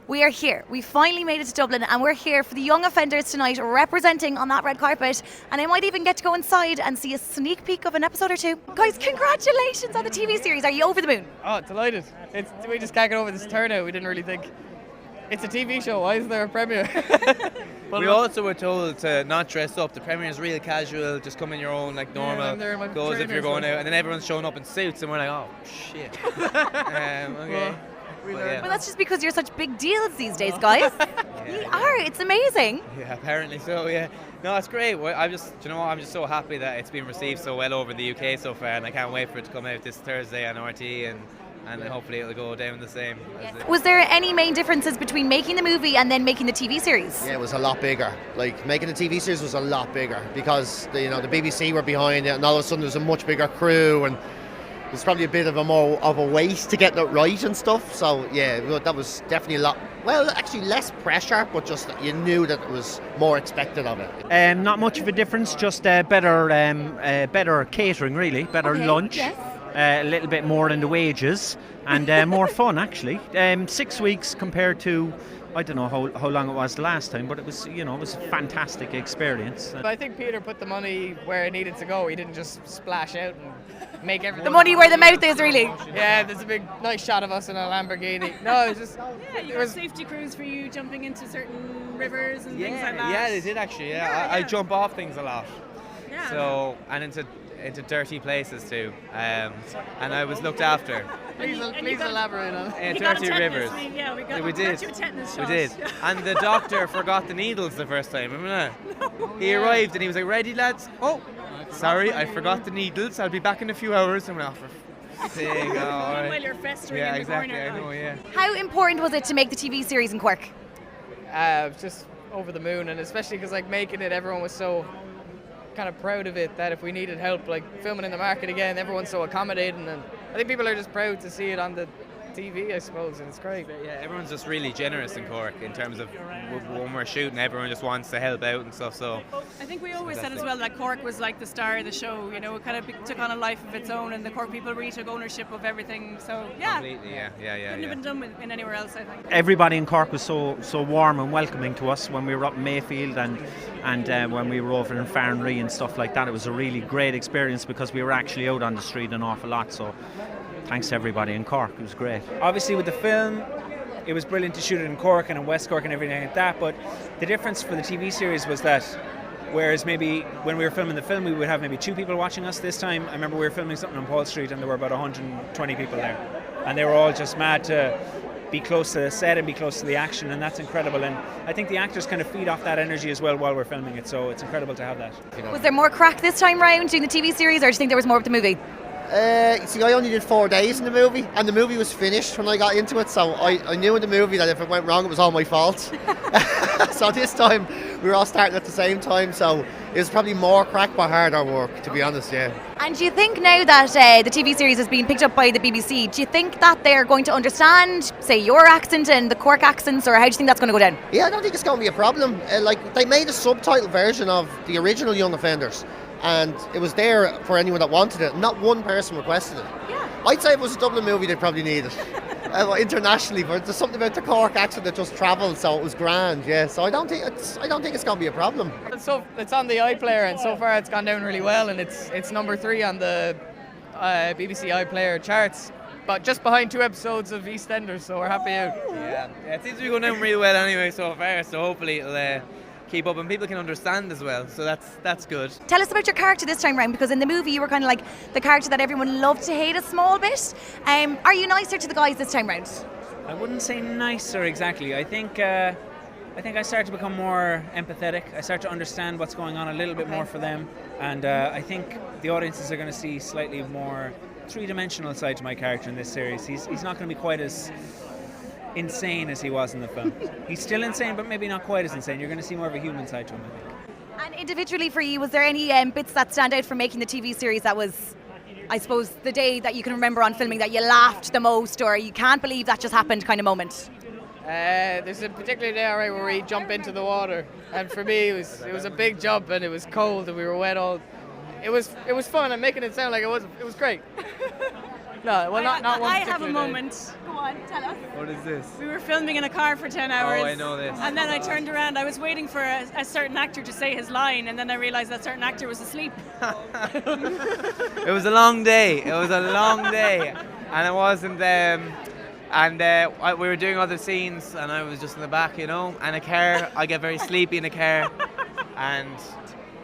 We are here. We finally made it to Dublin, and we're here for the young offenders tonight, representing on that red carpet. And I might even get to go inside and see a sneak peek of an episode or two. Guys, congratulations on the TV series. Are you over the moon? Oh, delighted. We just can't get over this turnout. We didn't really think. It's a TV show. Why isn't there a premiere? We also were told to not dress up. The premiere is real casual. Just come in your own like normal. Goes if you're going out, and then everyone's showing up in suits, and we're like, oh shit. Okay. Well, that's just because you're such big deals these days, guys. You are. It's amazing. Yeah, apparently so. Yeah. No, it's great. I'm just so happy that it's been received so well over the UK so far, and I can't wait for it to come out this Thursday on RT, and hopefully it'll go down the same. Was there any main differences between making the movie and then making the TV series? Yeah, it was a lot bigger. Like, making the TV series was a lot bigger because the BBC were behind it, and all of a sudden there's a much bigger crew, and there's probably a bit of a waste to get it right and stuff. So yeah, that was definitely a lot. Well, actually less pressure, but just you knew that it was more expected of it. Not much of a difference, just better catering, really, better lunch. Yes. A little bit more in the wages and more fun actually. 6 weeks compared to, I don't know how long it was the last time, but it was it was a fantastic experience. But I think Peter put the money where it needed to go. He didn't just splash out and make everything. The money where the mouth is, really. Yeah, there's a big nice shot of us in a Lamborghini. No, it was just. Yeah, you got safety crews for you jumping into certain rivers and things like that. Yeah, they did actually. Yeah, I jump off things a lot. Yeah. So and into dirty places too, and I was looked after. Please elaborate on it. Dirty rivers. We did. You a tetanus shot. We did. And the doctor forgot the needles the first time, remember that? No. He arrived and he was like, ready lads? Oh, sorry, I forgot the needles. I'll be back in a few hours. And we're off for While you're festering in the corner. Yeah, exactly, I know, yeah. How important was it to make the TV series in Cork? Just over the moon, and especially because like making it, everyone was so kind of proud of it that if we needed help, like filming in the market again, everyone's so accommodating, and I think people are just proud to see it on the TV, I suppose, and it's great. Yeah, everyone's just really generous in Cork in terms of when we're shooting, everyone just wants to help out and stuff. So I think we always said as well that Cork was like the star of the show. It kind of took on a life of its own, and the Cork people really took ownership of everything. So yeah, completely, yeah. Couldn't have been done in anywhere else, I think. Everybody in Cork was so warm and welcoming to us when we were up in Mayfield and when we were over in Farnree and stuff like that. It was a really great experience because we were actually out on the street an awful lot. So thanks to everybody in Cork, it was great. Obviously with the film, it was brilliant to shoot it in Cork and in West Cork and everything like that, but the difference for the TV series was that whereas maybe when we were filming the film we would have maybe 2 people watching us, this time I remember we were filming something on Paul Street and there were about 120 people there, and they were all just mad to be close to the set and be close to the action, and that's incredible, and I think the actors kind of feed off that energy as well while we're filming it, so it's incredible to have that. Was there more crack this time round doing the TV series, or do you think there was more with the movie? See, I only did 4 days in the movie, and the movie was finished when I got into it, so I knew in the movie that if it went wrong it was all my fault. So this time we were all starting at the same time, so it was probably more crack but harder work, to be honest, yeah. And do you think now that the TV series has been picked up by the BBC, do you think that they're going to understand, say, your accent and the Cork accents, or how do you think that's going to go down? Yeah, I don't think it's going to be a problem. They made a subtitle version of the original Young Offenders, and it was there for anyone that wanted it. Not one person requested it. Yeah. I'd say if it was a Dublin movie, they'd probably need it. Internationally, but there's something about the Cork accent that just travelled, so it was grand. Yeah, so I don't think it's going to be a problem. So it's on the iPlayer, and so far it's gone down really well, and it's number 3 on the BBC iPlayer charts, but just behind 2 episodes of EastEnders, so we're happy out. Yeah, it seems to be going down really well anyway so far. So hopefully it'll keep up and people can understand as well, so that's good. Tell us about your character this time round, because in the movie you were kind of like the character that everyone loved to hate a small bit. Are you nicer to the guys this time round? I wouldn't say nicer exactly. I think I started to become more empathetic. I start to understand what's going on a little bit more for them, and I think the audiences are going to see slightly more three-dimensional side to my character in this series. He's not going to be quite as insane as he was in the film. He's still insane, but maybe not quite as insane. You're going to see more of a human side to him, I think. And individually for you, was there any bits that stand out from making the TV series that was, I suppose, the day that you can remember on filming that you laughed the most, or you can't believe that just happened kind of moment? There's a particular day, alright, where we jump into the water, and for me it was a big jump, and it was cold and we were wet all. It was fun. I'm making it sound like it was great. No, well, not one. I have a particular day. moment. Go on. on, tell us. What is this? We were filming in a car for 10 hours. Oh, I know this. And then I turned around. I was waiting for a certain actor to say his line, and then I realised that certain actor was asleep. It was a long day. It was a long day, and it wasn't. We were doing other scenes, and I was just in the back, you know. And a car, I get very sleepy in a car, and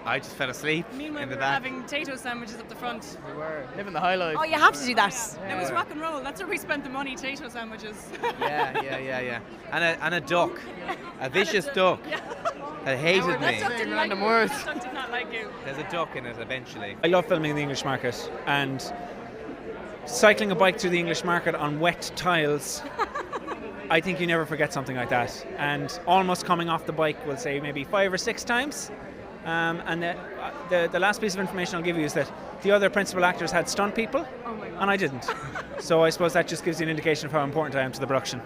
I just fell asleep Meanwhile, in we the were back. having potato sandwiches up the front. We were living the high life. Oh, you have to do that. It was rock and roll. That's where we spent the money, potato sandwiches. Yeah. And a duck, a vicious duck. That hated me. That duck didn't like Random you. words. That duck did not like you. There's a duck in it eventually. I love filming in the English market, and cycling a bike through the English market on wet tiles. I think you never forget something like that. And almost coming off the bike, we'll say maybe 5 or 6 times. And the last piece of information I'll give you is that the other principal actors had stunt people, and I didn't. So I suppose that just gives you an indication of how important I am to the production.